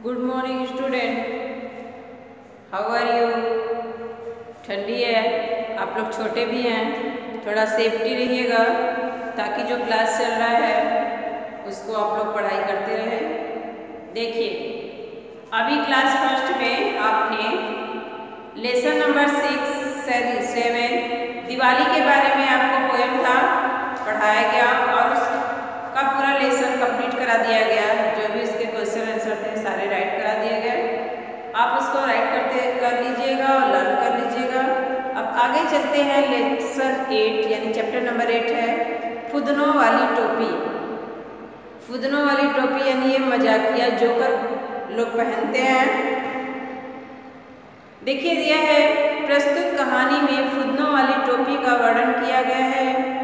Good morning student, how are you. ठंडी है, आप लोग छोटे भी हैं, थोड़ा सेफ्टी रहिएगा ताकि जो क्लास चल रहा है उसको आप लोग पढ़ाई करते रहें। देखिए, अभी क्लास फर्स्ट में आपने लेसन नंबर 7 दिवाली के बारे में आपको पोएम था पढ़ाया गया और उसका पूरा लेसन कंप्लीट करा दिया गया। जो भी उसके क्वेश्चन आंसर थे सारे राइट करा दिए गए। आप उसको राइट कर लीजिएगा और लर्न कर लीजिएगा। अब आगे चलते हैं। लेसन 8 यानी चैप्टर नंबर 8 है फुदनों वाली टोपी। फुदनों वाली टोपी यानी ये मजाकिया जोकर लोग पहनते हैं। देखिए दिया है, प्रस्तुत कहानी में फुदनों वाली टोपी का वर्णन किया गया है।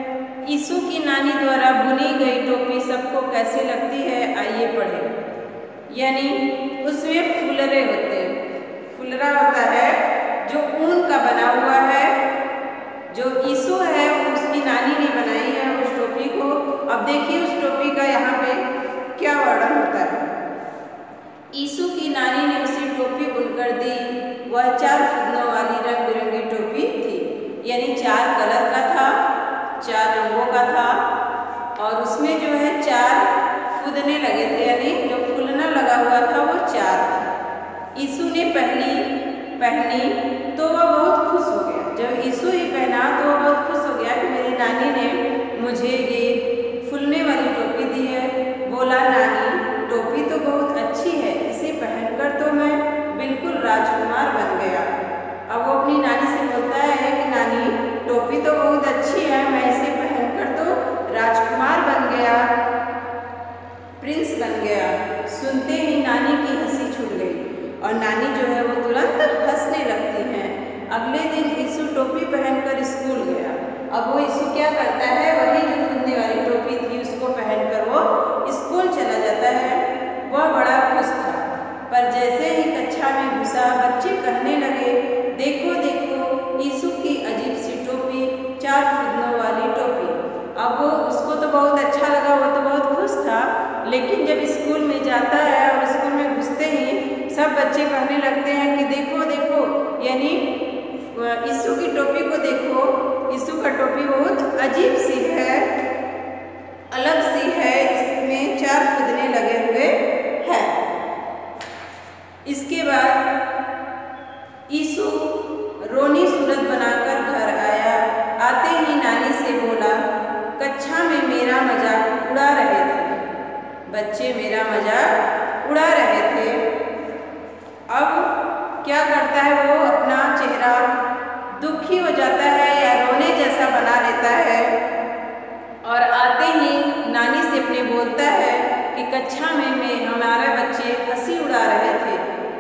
यीशु की नानी द्वारा बुनी गई टोपी सबको कैसी लगती है, आइए पढ़ें। यानी उसमें फुलरे होते हैं, फुलरा होता है जो ऊन का बना हुआ है। जो यीशु है उसकी नानी ने बनाई है उस टोपी को। अब देखिए उस टोपी का यहाँ पे क्या वर्णन होता है। यीशु की नानी ने उसे टोपी बुनकर दी। वह 4 फुदनों वाली रंग बिरंगी टोपी थी, यानी 4 कलर का था, 4 रंगों का था और उसमें जो है 4 फुदने लगे थे, यानी जो फुलना लगा हुआ था वो 4 था। यीशु ने पहनी तो वह बहुत खुश हो गया। जब यीशु ही पहना तो वह बहुत खुश हो गया कि मेरी नानी ने मुझे ये फुलने वाली टोपी दी है। बोला, नानी टोपी तो बहुत अच्छी है, इसे पहनकर तो मैं बिल्कुल राजकुमार बन गया। अब वो अपनी नानी से बोलता है कि नानी टोपी तो बहुत अच्छी है, मैं इसे पहनकर तो राजकुमार बन गया, प्रिंस बन गया। सुनते ही नानी की हंसी छूट गई और नानी जो है वो तुरंत हंसने लगती हैं। अगले दिन यीशु टोपी पहनकर स्कूल गया। अब वो यीशु क्या करता है, वही जो फुदने वाली टोपी थी उसको पहनकर वो स्कूल चला जाता है। वह बड़ा खुश था, पर जैसे ही कक्षा में घुसा बच्चे कहने लगे, देखो देखो यीशु की अजीब सी टोपी, 4 फुदनों वाली टोपी। अब वो उसको तो बहुत अच्छा लगा, वो तो बहुत खुश था, लेकिन जब स्कूल में जाता है और स्कूल में घुसते ही सब बच्चे कहने लगते हैं कि देखो देखो, यानी यीशु की टोपी को देखो, यीशु का टोपी बहुत अजीब सी है, अलग सी है, इसमें 4 फुदने लगे हुए हैं। इसके बाद यीशु रोनी सूरत बनाकर घर आया। आते ही नानी से बोला, कक्षा में मेरा मजाक उड़ा रहे थे, बच्चे मेरा मजाक उड़ा रहे थे। अब क्या करता है, वो अपना चेहरा दुखी हो जाता है या रोने जैसा बना लेता है और आते ही नानी से अपने बोलता है कि कक्षा में हमारे बच्चे हंसी उड़ा रहे थे,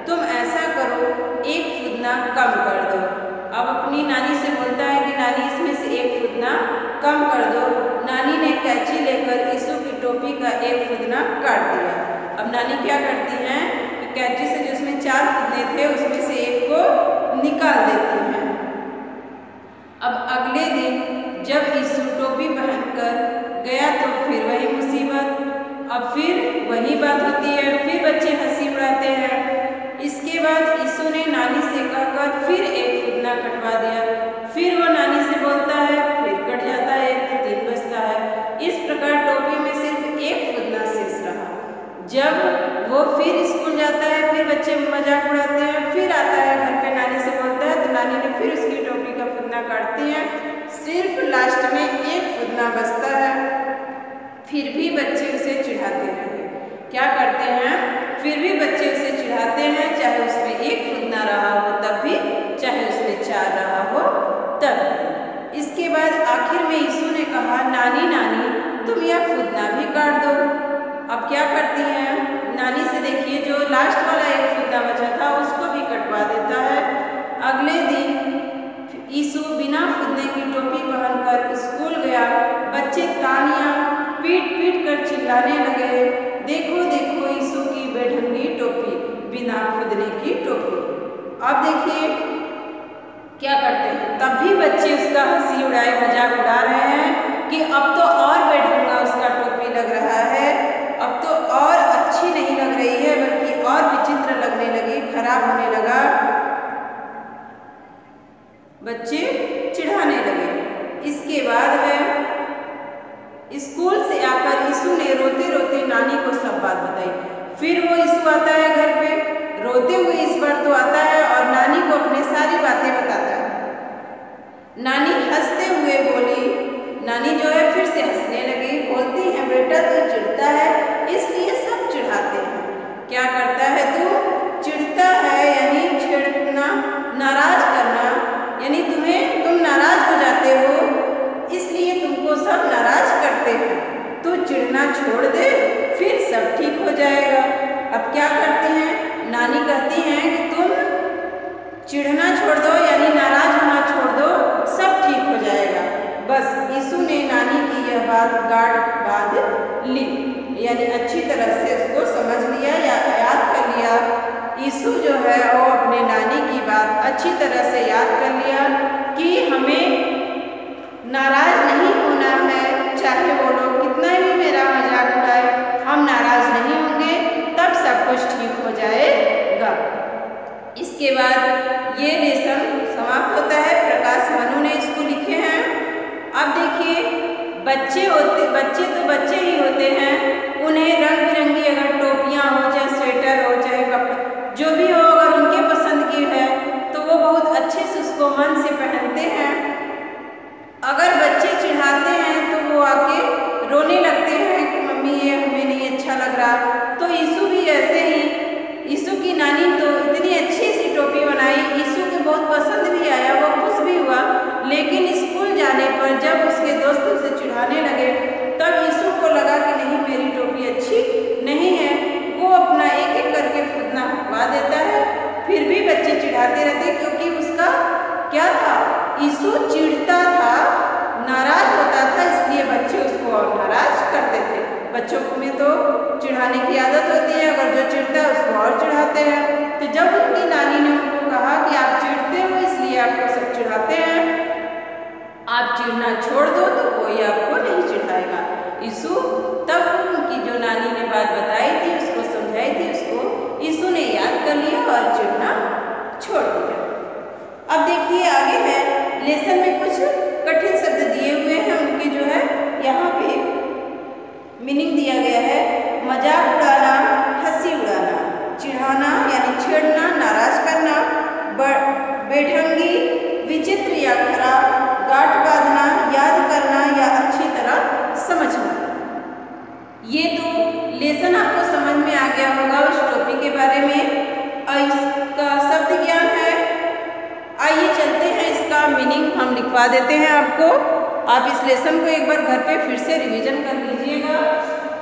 तुम ऐसा करो 1 फुदना कम कर दो। अब अपनी नानी से बोलता है कि नानी इसमें से 1 फुदना कम कर दो। नानी ने कैंची लेकर यीशु की टोपी का 1 फुदना काट दिया। अब नानी क्या करती हैं कि कैंची से जो उसमें 4 फुदने थे उसमें से 1 को निकाल देती हैं। अब अगले दिन जब यीशु टोपी पहनकर गया तो फिर वही मुसीबत, अब फिर वही बात होती है, फिर बच्चे हंसी उड़ाते हैं। इसके बाद यीशु ने नानी से कहकर फिर 1 फुदना कटवा दिया। फिर वो नानी से बोलता है, फिर कट जाता है, तो 3 बचता है। इस प्रकार टोपी में सिर्फ 1 फुदना शेष रहा। जब वो फिर स्कूल जाता है, फिर बच्चे मजाक उड़ाते हैं, फिर आता है घर पे नानी से बोलता है, तो नानी ने फिर उसकी टोपी का फुदना काटती है। सिर्फ लास्ट में 1 फुदना बचता है। फिर भी बच्चे उसे चिढ़ाते हैं। क्या करते हैं, फिर भी बच्चे उसे चिढ़ाते हैं, चाहे उसमें 1 फुदना रहा हो तब भी, चाहे उसमें 4 रहा हो तब भी। इसके बाद आखिर में यीशु ने कहा, नानी नानी तुम यह फुदना भी काट दो। अब क्या करती हैं नानी से, देखिए जो लास्ट वाला 1 फुदना बचा था उसको भी कटवा देता है। अगले दिन यीशु बिना फुदने की टोपी पहनकर स्कूल गया। बच्चे तालियां पीट पीट कर चिल्लाने लगे, देखो देखो यीशु की बेढंगी टोपी, बिना फुदने की टोपी। अब देखिए क्या करते हैं, तब भी बच्चे उसका हंसी उड़ाए मजाक उड़ा रहे हैं कि अब तो और बेढंगा उसका टोपी लग रहा है, अब तो और अच्छी नहीं लग रही है, बल्कि और विचित्र खराब होने लगा, बच्चे चिढ़ाने लगे। इसके बाद है स्कूल से आकर यीशु ने रोते रोते नानी को सब बात बताई। फिर वो यीशु आता है घर पे, रोते हुए इस बार तो आता है और नानी को अपने सारी बातें बताता है। नानी हंसते हुए बोली, नानी जो है फिर से हंसने लगी, बोलती है बेटा तू चिढ़ता है इसलिए सब चिढ़ाते हैं। क्या करता है तू? चिढ़ता है यानी छेड़ना, नाराज करना, यानी तुम नाराज हो जाते हो इसलिए तुमको सब नाराज करते हैं। तू चिढ़ना छोड़ दे फिर सब ठीक हो जाएगा। अब क्या करते हैं? नानी कहती हैं कि तुम चिढ़ना छोड़ दो यानी नाराज होना छोड़ दो, सब ठीक हो जाएगा। बस यीशु ने नानी की यह बात गाढ़ बांध ली, यानी अच्छी तरह से उसको समझ लिया या याद कर लिया। यीशु जो है वो अपने नानी की बात अच्छी तरह से याद कर लिया कि हमें नाराज नहीं होना है, चाहे वो लोग कितना भी मेरा मजाक उड़ाए, हम नाराज नहीं होंगे, तब सब कुछ ठीक हो जाएगा। इसके बाद ये लेसन समाप्त होता है। प्रकाश मनु ने इसको लिखे हैं। अब देखिए बच्चे तो बच्चे ही होते हैं, उन्हें रंग बिरंगी अगर टोपियाँ हो, चाहे स्वेटर हो, चाहे कपड़े जो भी हो, अगर उनके पसंद की है तो वो बहुत अच्छे से उसको मन से पहनते हैं। अगर बच्चे चिढ़ाते हैं तो वो आके रोने लगते हैं कि मम्मी ये हमें नहीं अच्छा लग रहा। तो यीशु भी ऐसे ही, यीशु की नानी तो इतनी अच्छी सी टोपी बनाई, यीशु को बहुत पसंद भी आया, वो खुश भी हुआ। लेकिन स्कूल जाने पर जब उसके दोस्त उसे चिढ़ाने लगे तब यीशु को लगा कि नहीं मेरी टोपी अच्छी नहीं है। वो अपना एक एक करके फुदना हटवा देता है। फिर भी बच्चे चिढ़ाते रहते क्योंकि उसका क्या था? यीशु चिढ़ता था, नाराज होता था, इसलिए बच्चे उसको और नाराज करते थे। बच्चों में तो चिढ़ाने की आदत होती है, अगर जो चिढ़ता है उसको और चिढ़ाते हैं। तो जब उनकी नानी ने उनको कहा कि आप चिढ़ते हो इसलिए आपको सब चिढ़ाते हैं, आप चिढ़ना छोड़ दो तो कोई आपको नहीं चिढ़ाएगा। यीशु तब उनकी जो नानी ने बात बताई थी, उसको समझाई थी, उसको यीशु ने याद कर लिया और चिढ़ना छोड़ दिया। अब देखिए आगे है, लेसन में कुछ कठिन शब्द दिए हुए हैं, उनके जो है यहाँ पे मीनिंग दिया गया है। मजाक उड़ाना, हंसी उड़ाना, चिढ़ाना यानी छेड़ना, नाराज करना, बेढंगी, विचित्र या खराब, गांठ बांधना, याद करना या अच्छी तरह समझना। ये तो लेसन आपको समझ में आ गया होगा उस टोपी के बारे में और इसका शब्द ज्ञान है। आइए चलते हैं, इसका मीनिंग हम लिखवा देते हैं आपको। आप इस लेसन को एक बार घर पे फिर से रिवीजन कर लीजिएगा।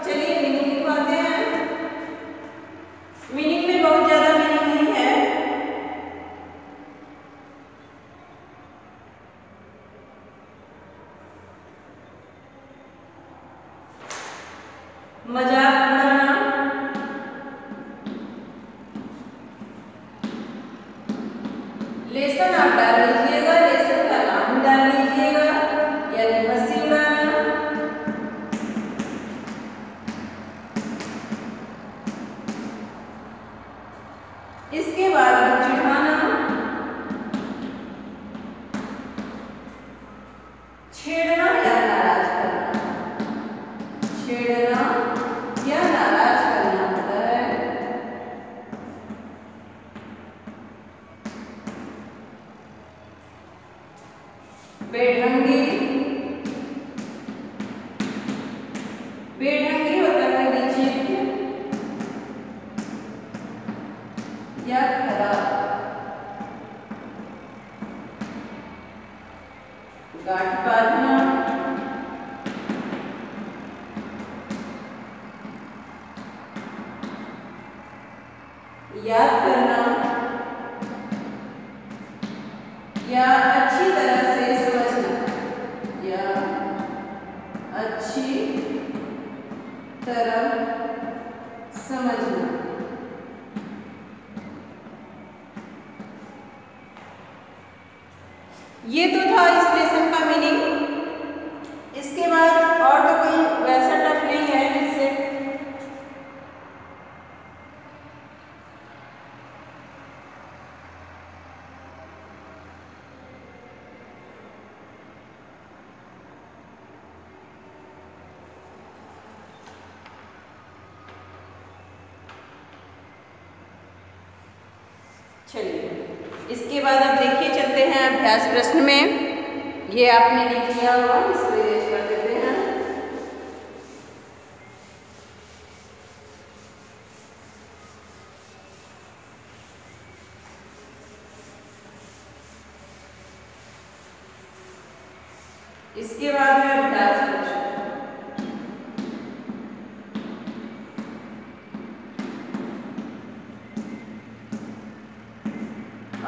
चलिए मीनिंग लिखवाते हैं। मीनिंग में बहुत ज़्यादा मीनिंग नहीं है। मजाक उड़ाना, लेसन आप डाल लीजिएगा, लेसन का नाम डाल लीजिएगा, यानी हंसी उड़ाना। इसके बाद चिढ़ाना, छेड़ना या नाराज करना, छेड़ना या नाराज करना होता है। बेढंगी, बेढंगी होता है विचित्र या खराब, गांठ बांधना, याद करना या अच्छी तरह से समझना, या अच्छी तरह समझना। ये तो था इस लेसन का मीनिंग। इसके बाद और तो कोई वैसा टफ नहीं है जिससे चलिए इसके बाद अब देखिए चलते हैं अभ्यास प्रश्न में। ये आपने लिख लिया होगा, इसको इरेज कर देते हैं। इसके बाद में अभ्यास प्रश्न।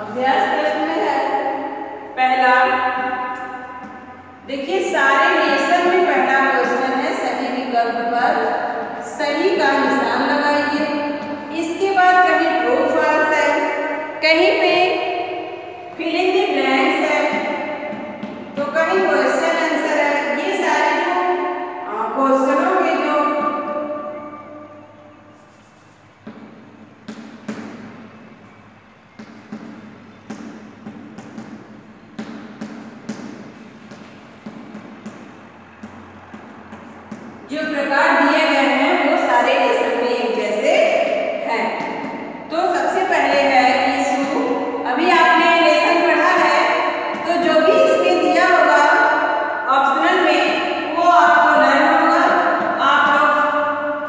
अभ्यास प्रश्न में है पहला, देखिए सारे लेसन में पहला क्वेश्चन है सही विकल्प पर सही का निशान लगाइए। इसके बाद कहीं ट्रू फॉल्स है, कहीं पे फिल इन द ब्लैंक्स है, तो कहीं क्वेश्चन आंसर है। ये सारे जो क्वेश्चनों के जो प्रकार दिए गए हैं वो सारे लेसन में एक जैसे हैं। तो सबसे पहले है ईसु। अभी आपने लेसन पढ़ा है तो जो भी इसमें दिया होगा ऑप्शनल में वो आपको लर्न होगा। आप लोग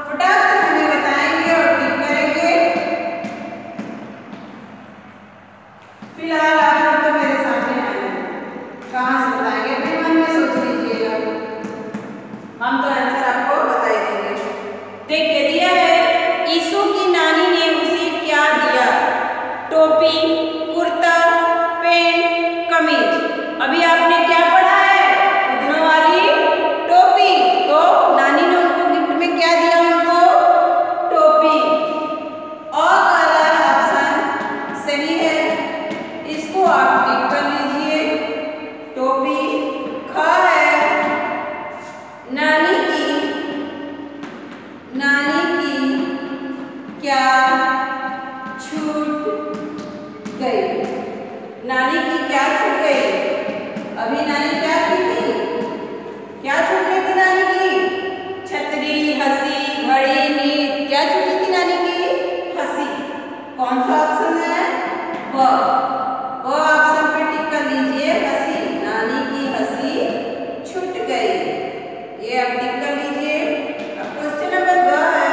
फटाक से हमें बताएंगे और टिक करेंगे। फिलहाल आप लोग तो मेरे सामने आए, कहाँ से बताएंगे? अपने मन में सोच लीजिएगा, हम तो आंसर आपको बता ही देंगे। देखिए दिया है ईसु की नानी ने उसे क्या दिया? टोपी, कुर्ता, पेंट, कमीज। अभी आपने क्या पढ़ा है? खुदनों वाली टोपी। तो नानी ने उनको गिफ्ट में क्या दिया? उनको टोपी। और वाला ऑप्शन सही है, इसको आप टिक कर लीजिए। टोपी ख है। नानी की क्या छूट गई? नानी की क्या छूट गई? अभी नानी क्या की थी? क्या छूट गई थी नानी की? छतरी, हंसी, घड़ी, नींद। क्या छूटी थी नानी की? हंसी। कौन सा ऑप्शन है? वो ऑप्शन पे टिक कर लीजिए। हंसी, नानी की हंसी छूट गई, ये आप टिक कर लीजिए। अब क्वेश्चन नंबर 2 है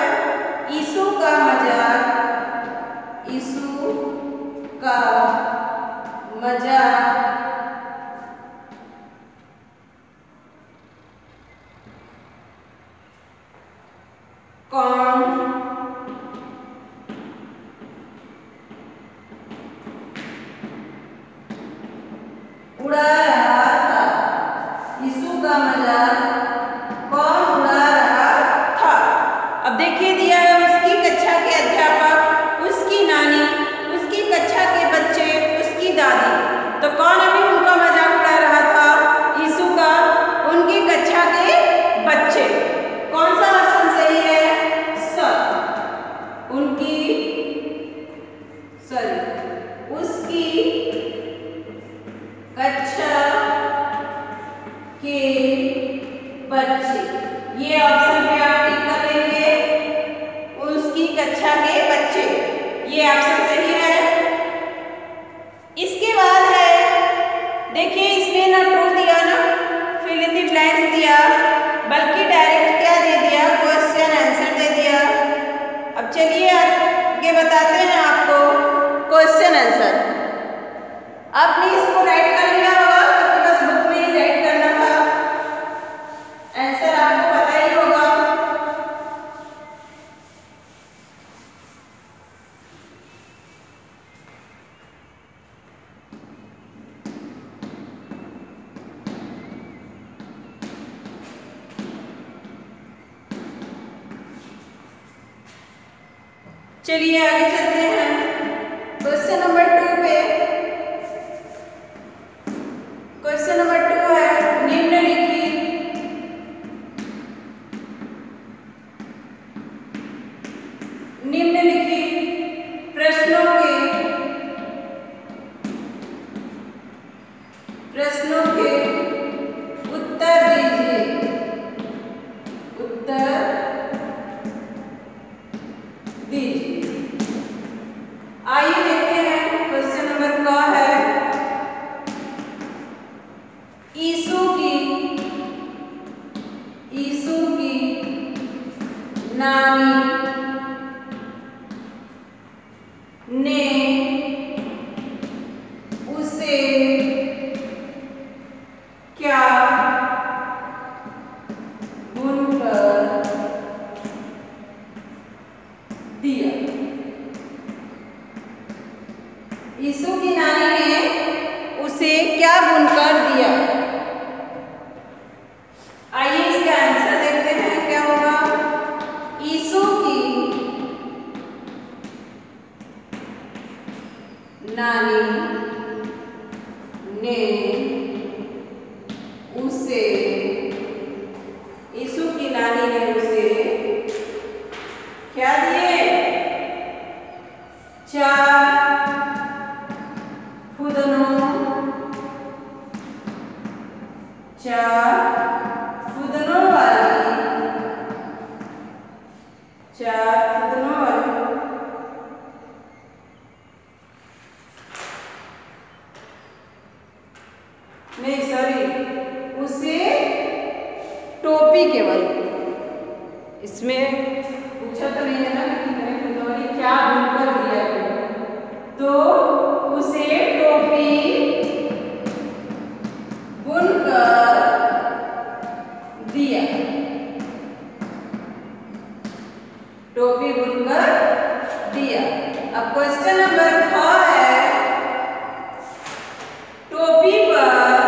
ईसु का मजाक। ईसु का मजाक कौन उड़ा रहा था? ईसु का मजाक कौन उड़ा रहा था? अब देखिए दिया है उसकी कक्षा के अध्यापक, उसकी नानी, उसकी कक्षा के बच्चे, उसकी दादी। तो कौन अभी उनका मजाक उड़ा रहा था? ईसु का, उनकी कक्षा के बच्चे। कौन सा ऑप्शन सही है? उसकी कक्षा के बच्चे। ये ऑप्शन पे आप टिक कर लेंगे। उसकी कक्षा के बच्चे, ये ऑप्शन सही है। इसके बाद है, देखिए इसमें ना ट्रू दिया ना फिल इन द ब्लैंक्स दिया, बल्कि डायरेक्ट क्या दे दिया? क्वेश्चन आंसर दे दिया। अब चलिए आगे बताते हैं आपको क्वेश्चन आंसर। आपने इसको राइट कर लिया होगा क्योंकि बस बुक में ही राइट करना था। आंसर आपको पता ही होगा। चलिए आगे चलते हैं क्वेश्चन नंबर 2 पे। क्वेश्चन नंबर 2 है निम्नलिखित प्रश्नों के उत्तर दीजिए। आइए देखते हैं ने उसे क्या बुनकर दिया। यीशु की नानी ने उसे क्या बुनकर दिया। आइए इसका आंसर देखते हैं क्या होगा। यीशु की नानी ने उसे, यीशु की नानी ने उसे क्या दिए? 4 फुदनों, 4 फुदनों वाली, 4 फुदनों वाली नहीं सॉरी, उसे टोपी केवल, इसमें पूछा तो नहीं है ना कि कितने फुदनों वाली क्या बुनकर दिया है, तो उसे टोपी बुनकर दिया। टोपी बुनकर दिया। अब क्वेश्चन नंबर 6 है, टोपी पर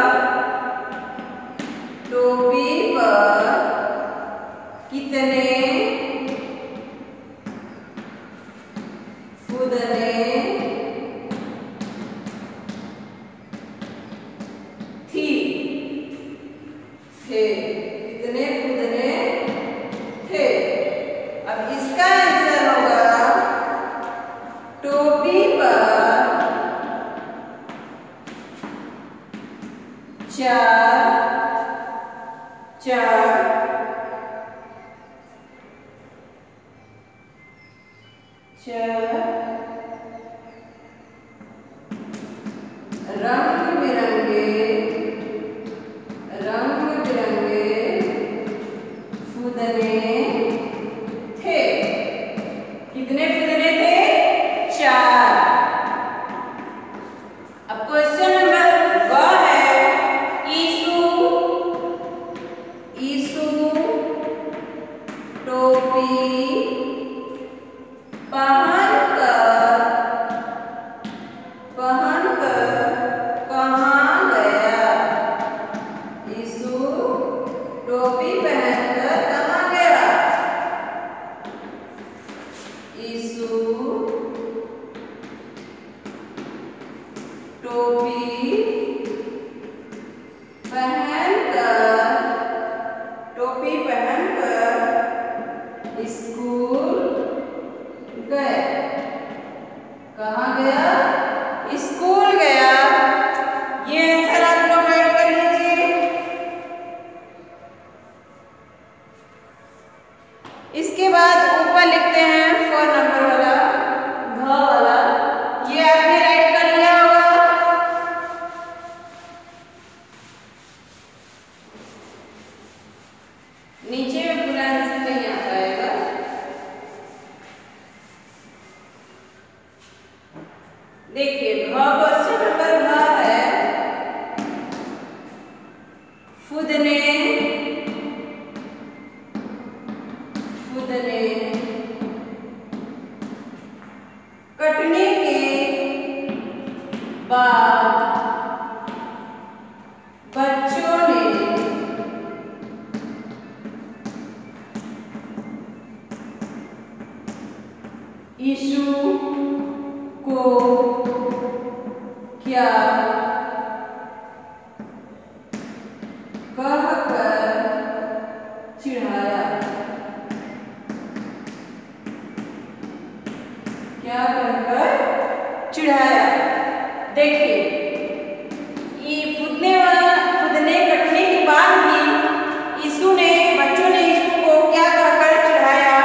कितने फुदने थे? कितने फुदने थे? अब इसका आंसर होगा टोपी पर 4 रंग बिरंगे फुदने थे। कितने फुदने थे? 4। अब क्वेश्चन नंबर 2 है, यीशु टोपी पहनकर कहाँ गया? यीशु टोपी पहनकर कहाँ गया? यीशु टोपी पहनकर स्कूल गया। कहाँ गया? स्कूल गया। ये आंसर आप लोग राइट कर लीजिए। इसके बाद ऊपर लिखते हैं 4 नंबर वाला, घ वाला, ये आपने राइट कर लिया होगा। नीचे में पूरा आंसर नहीं आ पाएगा। देखिए क्वेश्चन नंबर घ है, फुदने कटने के बाद बच्चों ने यीशु को क्या कहकर चिढ़ाया? क्या कहकर चिढ़ाया? देखिए ये फुदने कटने के बाद भी बच्चों ने यीशु को क्या कहकर चिढ़ाया?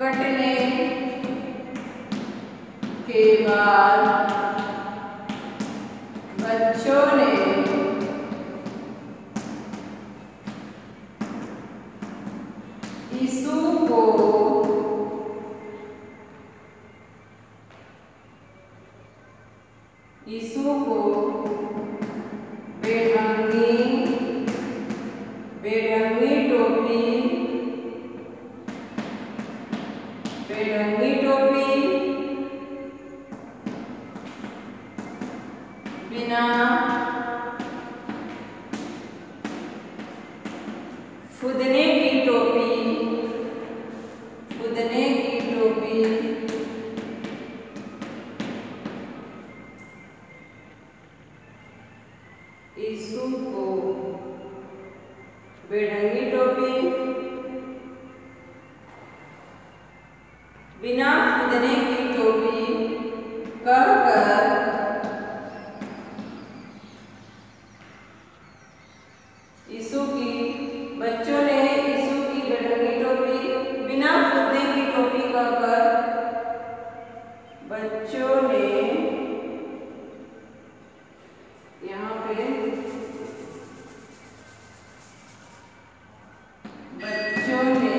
कटने के बाद बच्चों ने यीशु को बेढंगी टोपी बिना फुदने की टोपी यीशु को बेढंगी टोपी बिना फुदने की टोपी कहकर बच्चों ने यीशु की बेढंगी टोपी बिना फुदने की टोपी कहकर बच्चों ने यहाँ पे बच्चों ने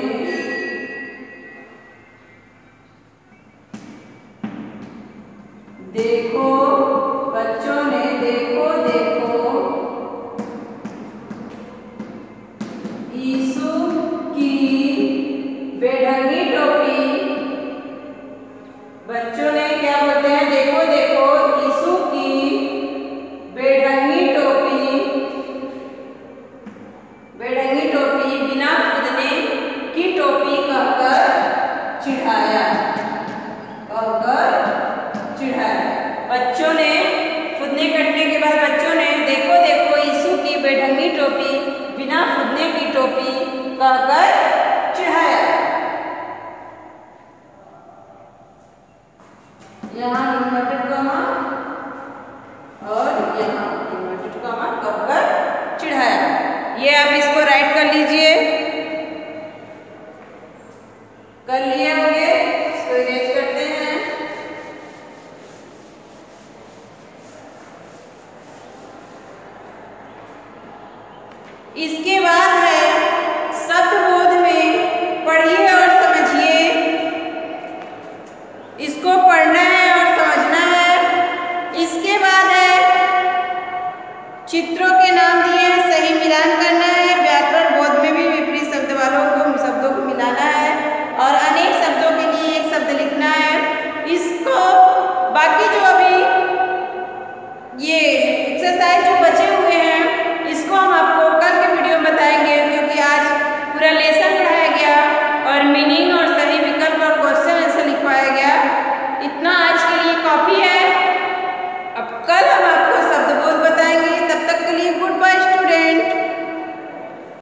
देखो यीशु की बेढंगी टोपी। बच्चों ने क्या बोलते हैं? देखो यीशु की बेढंगी टोपी बिना फुदने की टोपी कहकर चिढ़ाया। बच्चों ने फुदने कटने के बाद बच्चों ने देखो यीशु की बेढंगी टोपी बिना फुदने की टोपी कहकर चिढ़ाया। यहाँ इन्वर्टेड कॉमा और यहाँ इन्वर्टेड कॉमा कहकर चिढ़ाया। ये आप इसको राइट कर लीजिए। कर लिए होंगे, इसको इरेज करते हैं। इसके बाद है शब्दबोध में पढ़िए और समझिए। इसको पढ़ना है और समझना है। इसके बाद है चित्रों के नाम दिए हैं, सही मिलान करना है। व्याकरण बोध में भी विपरीत शब्दों को मिलाना है और अनेक शब्दों के लिए एक शब्द लिखना है। इसको बाकी जो अभी ये एक्सरसाइज जो बचा